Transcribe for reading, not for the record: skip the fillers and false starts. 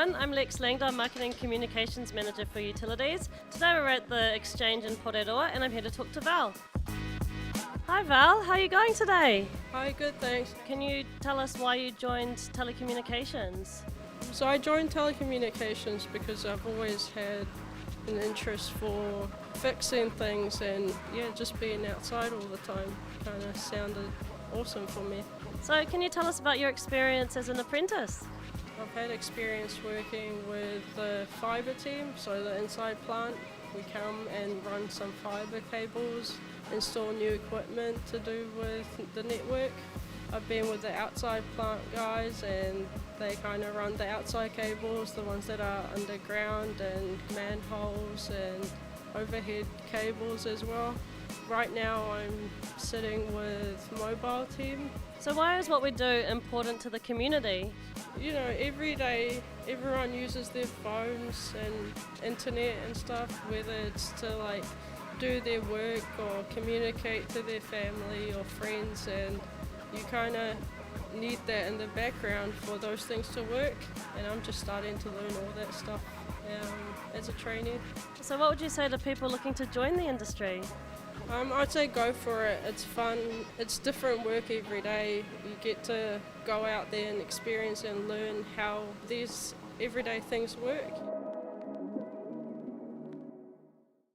everyone, I'm Lex Langdon, Marketing Communications Manager for Utilities. Today we're at the Exchange in Poreroa and I'm here to talk to Val. Hi Val, how are you going today? Hi, good, thanks. Can you tell us why you joined telecommunications? So I joined telecommunications because I've always had an interest for fixing things and just being outside all the time kind of sounded awesome for me. So can you tell us about your experience as an apprentice? I've had experience working with the fibre team, so the inside plant. We come and run some fibre cables, install new equipment to do with the network. I've been with the outside plant guys and they kind of run the outside cables, the ones that are underground and manholes and overhead cables as well. Right now I'm sitting with mobile team. So why is what we do important to the community? You know, every day everyone uses their phones and internet and stuff, whether it's to like do their work or communicate to their family or friends, and you kind of need that in the background for those things to work, and I'm just starting to learn all that stuff as a trainee. So what would you say to people looking to join the industry? I'd say go for it. It's fun. It's different work every day. You get to go out there and experience and learn how these everyday things work.